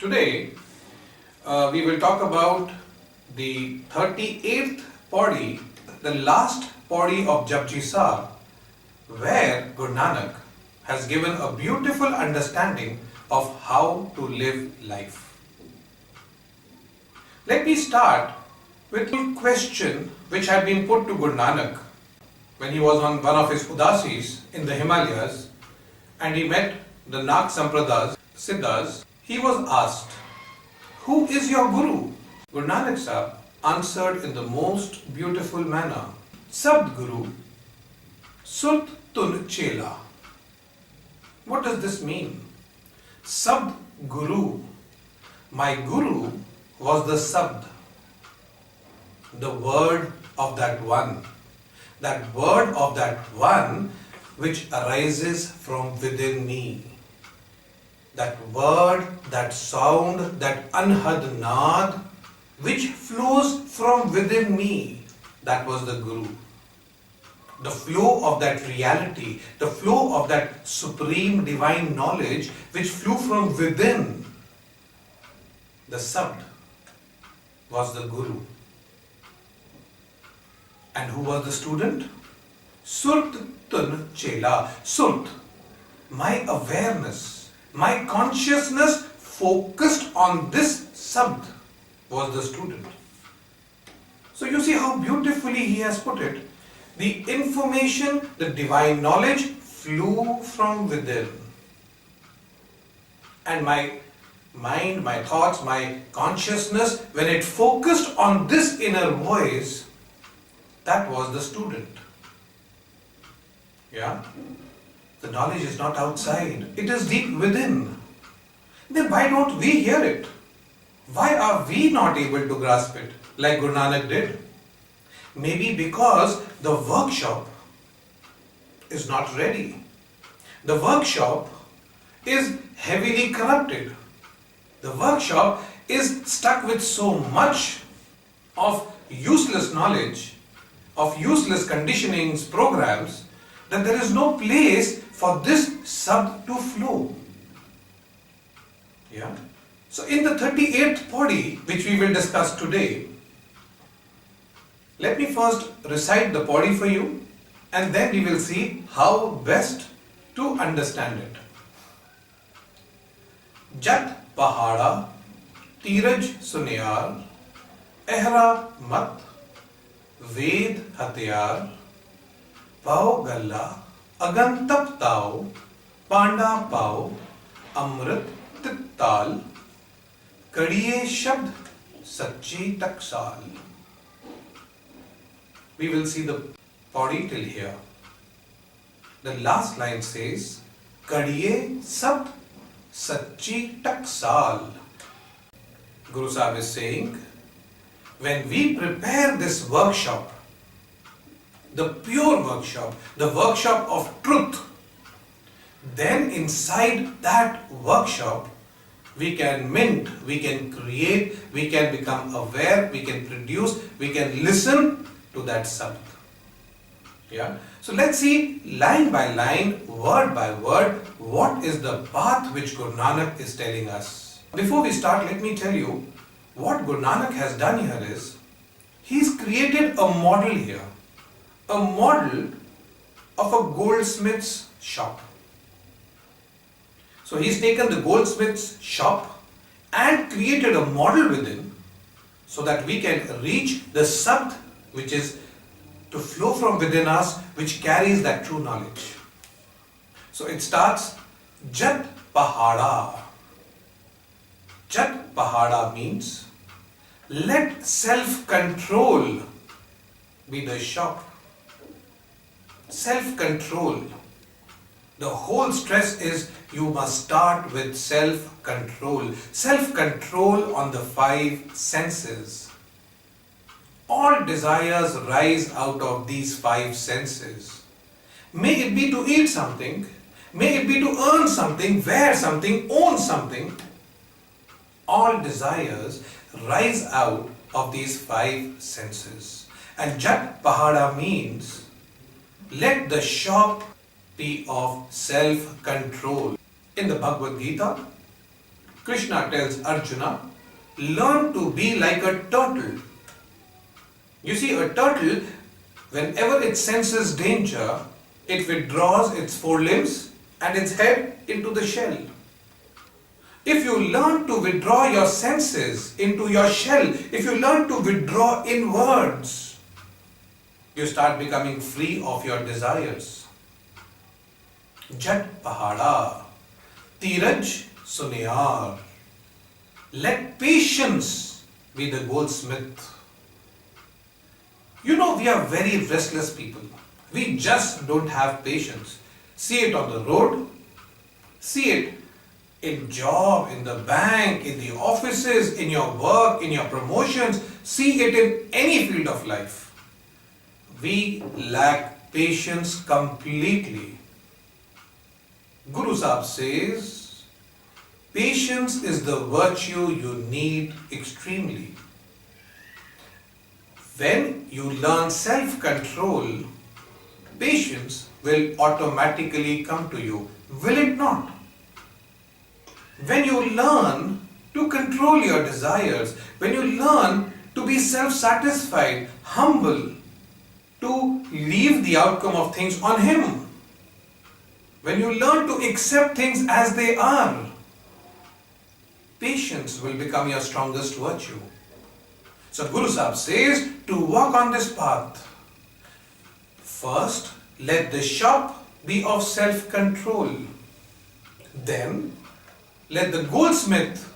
Today we will talk about the 38th Pauri, the last Pauri of Japji Sahib, where Guru Nanak has given a beautiful understanding of how to live life. Let me start with a question which had been put to Guru Nanak when he was on one of his udasis in the Himalayas and he met the Nak Sampradas, Siddhas. He was asked, "Who is your Guru?" Guru Nanak Sahib answered in the most beautiful manner, "Sabd Guru, Surt Tun Chela." What does this mean? Sabd Guru. My Guru was the Sabd, the word of that one. That word of that one which arises from within me. That word, that sound, that anhad naad, which flows from within me, that was the Guru. The flow of that reality, the flow of that supreme divine knowledge which flew from within, the Sabd, was the Guru. And who was the student? Surt Tun Chela. Surt, my awareness, my consciousness focused on this Sabd was the student. So you see how beautifully he has put it. The information, the divine knowledge flew from within. And my mind, my thoughts, my consciousness, when it focused on this inner voice, that was the student. Yeah? The knowledge is not outside. It is deep within. Then why don't we hear it? Why are we not able to grasp it like Guru Nanak did? Maybe because the workshop is not ready. The workshop is heavily corrupted. The workshop is stuck with so much of useless knowledge, of useless conditionings, programs, that there is no place for this Sabd to flow. Yeah? So in the 38th Pauri, which we will discuss today, let me first recite the Pauri for you and then we will see how best to understand it. Jat pahada, tiraj sunyar, ehra mat, ved hatyar, pao galla, agan tap tao, panda pao, amrit tittal, kadiye shabd, sachi taksal. We will see the Pauri till here. The last line says, Kadiye sabd, sachi taksal. Guru Sahib is saying, when we prepare this workshop, the pure workshop, the workshop of truth, then inside that workshop, we can mint, we can create, we can become aware, we can produce, we can listen to that Sabd. Yeah? So let's see line by line, word by word, what is the path which Guru Nanak is telling us. Before we start, let me tell you, what Guru Nanak has done here is, he's created a model here. A model of a goldsmith's shop. So he's taken the goldsmith's shop and created a model within so that we can reach the Sabd which is to flow from within us, which carries that true knowledge. So it starts Jat Pahada. Jat Pahada means let self-control be the shop. Self-control. The whole stress is you must start with self-control. Self-control on the 5 senses. All desires rise out of these 5 senses. May it be to eat something, may it be to earn something, wear something, own something. All desires rise out of these 5 senses. And Jat Pahada means let the shop be of self-control. In the Bhagavad Gita, Krishna tells Arjuna, learn to be like a turtle. You see, a turtle, whenever it senses danger, it withdraws its forelimbs and its head into the shell. If you learn to withdraw your senses into your shell, if you learn to withdraw inwards, you start becoming free of your desires. Jat pahada, tiraj suniyar. Let patience be the goldsmith. You know, we are very restless people. We just don't have patience. See it on the road, see it in job, in the bank, in the offices, in your work, in your promotions, see it in any field of life. We lack patience completely. Guru Sahib says, patience is the virtue you need extremely. When you learn self-control, patience will automatically come to you, will it not? When you learn to control your desires, when you learn to be self-satisfied, humble, to leave the outcome of things on Him, when you learn to accept things as they are, patience will become your strongest virtue. So Guru Sahib says, to walk on this path, first let the shop be of self-control. Then let the goldsmith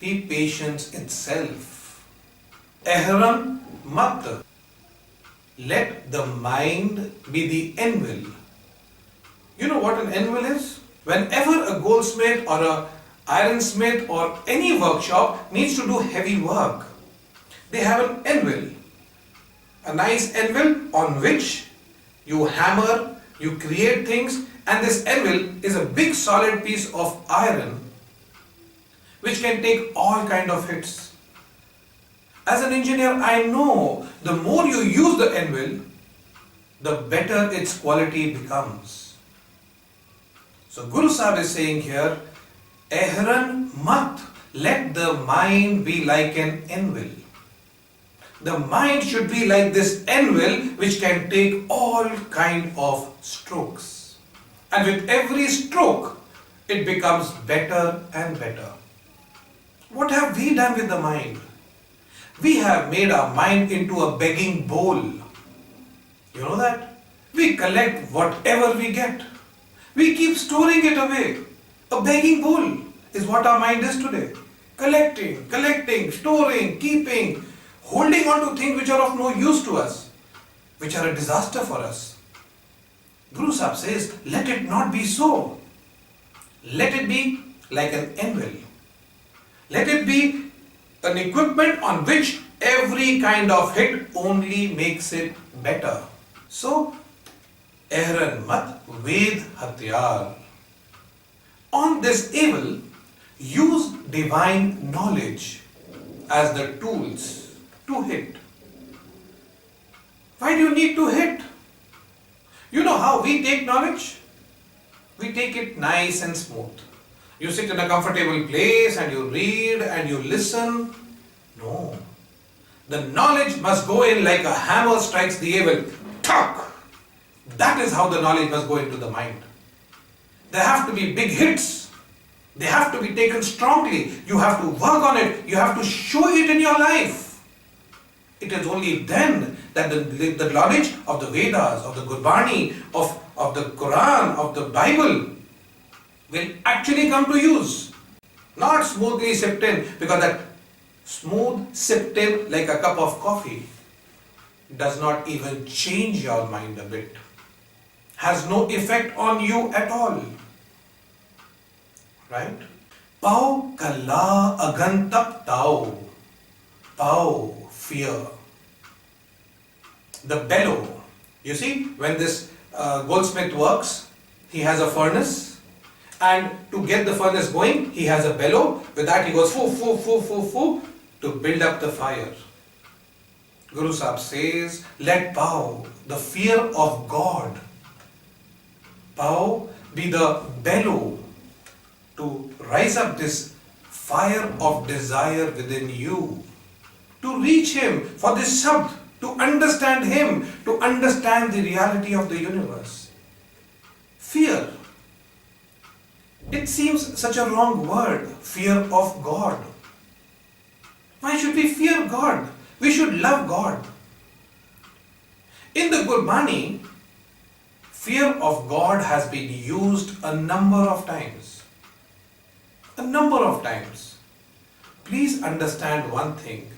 be patience itself. Ehran mat. Let the mind be the anvil. You know what an anvil is? Whenever a goldsmith or a ironsmith or any workshop needs to do heavy work, they have an anvil. A nice anvil on which you hammer, you create things, and this anvil is a big solid piece of iron which can take all kind of hits. As an engineer, I know the more you use the anvil, the better its quality becomes. So Guru Sahib is saying here, Ehran mat, let the mind be like an anvil. The mind should be like this anvil which can take all kind of strokes. And with every stroke, it becomes better and better. What have we done with the mind? We have made our mind into a begging bowl. You know that? We collect whatever we get. We keep storing it away. A begging bowl is what our mind is today. Collecting, storing, keeping, holding on to things which are of no use to us, which are a disaster for us. Guru Sahib says, let it not be so. Let it be like an anvil. Let it be an equipment on which every kind of hit only makes it better. So, Ehran mat ved hatyar. On this evil, use divine knowledge as the tools to hit. Why do you need to hit? You know how we take knowledge? We take it nice and smooth. You sit in a comfortable place and you read and you listen. No. The knowledge must go in like a hammer strikes the evil. Tuck! That is how the knowledge must go into the mind. There have to be big hits. They have to be taken strongly. You have to work on it. You have to show it in your life. It is only then that the knowledge of the Vedas, of the Bani, of the Quran, of the Bible will actually come to use. Not smoothly sipped in, because that smooth sipped in like a cup of coffee does not even change your mind a bit. Has no effect on you at all. Right? Pau kala agantap tau. Pau, fear. The bellow. You see, when this goldsmith works, he has a furnace. And to get the furnace going, he has a bellow. With that he goes foo, foo, foo, foo, foo to build up the fire. Guru Sahib says, let Pau, the fear of God, Pau be the bellow to rise up this fire of desire within you to reach Him, for this Shabd, to understand Him, to understand the reality of the universe. Fear. It seems such a wrong word, fear of God. Why should we fear God? We should love God. In the Bani, fear of God has been used a number of times. A number of times. Please understand one thing.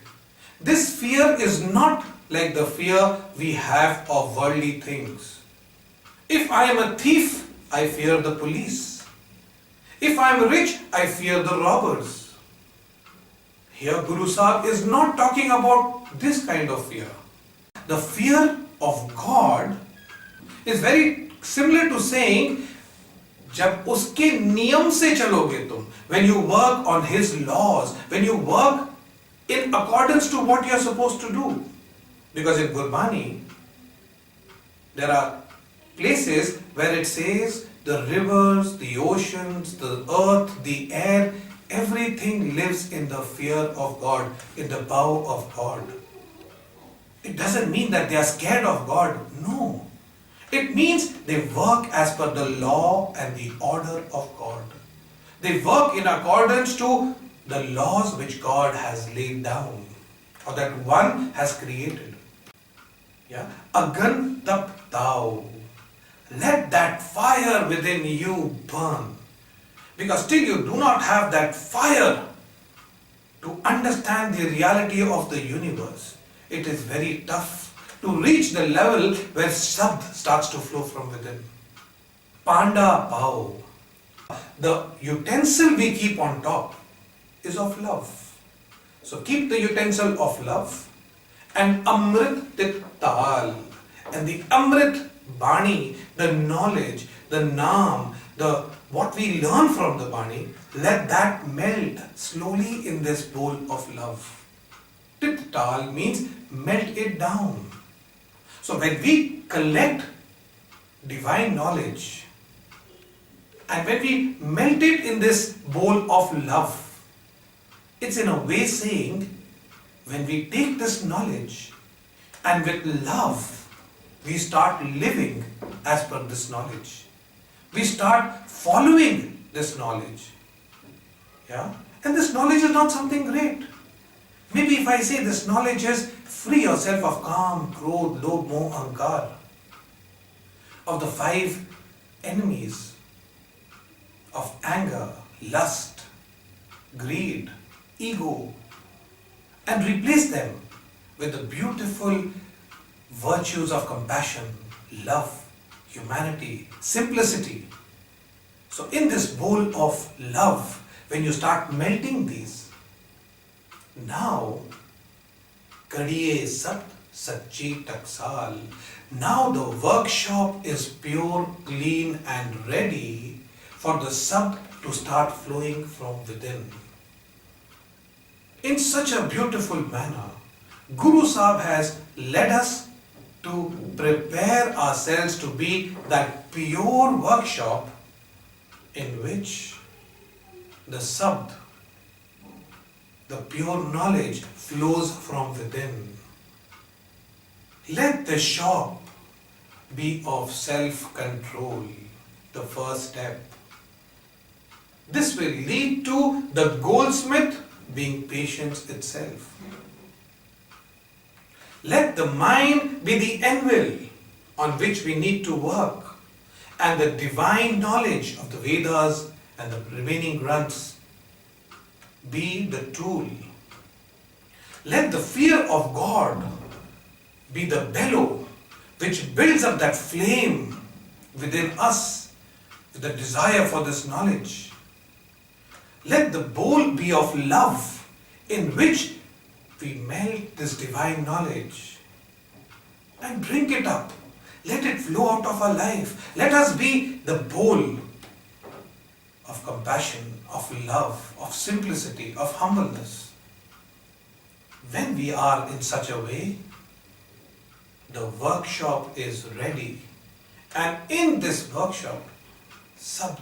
This fear is not like the fear we have of worldly things. If I am a thief, I fear the police. If I am rich, I fear the robbers. Here Guru Sahib is not talking about this kind of fear. The fear of God is very similar to saying, जब उसके नियम से चलोगे तुम, when you work on His laws, when you work in accordance to what you are supposed to do. Because in Gurbani, there are places where it says the rivers, the oceans, the earth, the air, everything lives in the fear of God, in the bow of God. It doesn't mean that they are scared of God. No. It means they work as per the law and the order of God. They work in accordance to the laws which God has laid down, or that one has created. Yeah? Agan tap tao. Let that fire within you burn. Because till you do not have that fire to understand the reality of the universe, it is very tough to reach the level where Shabd starts to flow from within. Panda Pao. The utensil we keep on top is of love. So keep the utensil of love. And Amrit Tal. And the Amrit Bani, the knowledge, the Naam, the what we learn from the Bani, let that melt slowly in this bowl of love. Tit Tal means melt it down. So when we collect divine knowledge and when we melt it in this bowl of love, it's in a way saying, when we take this knowledge and with love, we start living as per this knowledge. We start following this knowledge. Yeah? And this knowledge is not something great. Maybe if I say this knowledge is free yourself of Kam, Krodh, Lobh, Moh, Ahankar, of the 5 enemies of anger, lust, greed, ego, and replace them with the beautiful virtues of compassion, love, humanity, simplicity. So in this bowl of love, when you start melting these, now Kadiye Sat Sachi Taksal, now the workshop is pure, clean and ready for the Sat to start flowing from within. In such a beautiful manner, Guru Sahib has led us to prepare ourselves to be that pure workshop in which the Sabd, the pure knowledge flows from within. Let the shop be of self-control, the first step. This will lead to the Goldsmith being patience itself. Let the mind be the anvil on which we need to work, and the divine knowledge of the Vedas and the remaining Granths be the tool. Let the fear of God be the bellow which builds up that flame within us with the desire for this knowledge. Let the bowl be of love in which we melt this divine knowledge and drink it up. Let it flow out of our life. Let us be the bowl of compassion, of love, of simplicity, of humbleness. When we are in such a way, the workshop is ready. And in this workshop, Sabd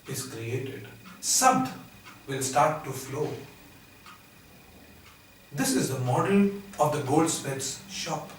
is created. Sabd will start to flow. This is the model of the goldsmith's shop.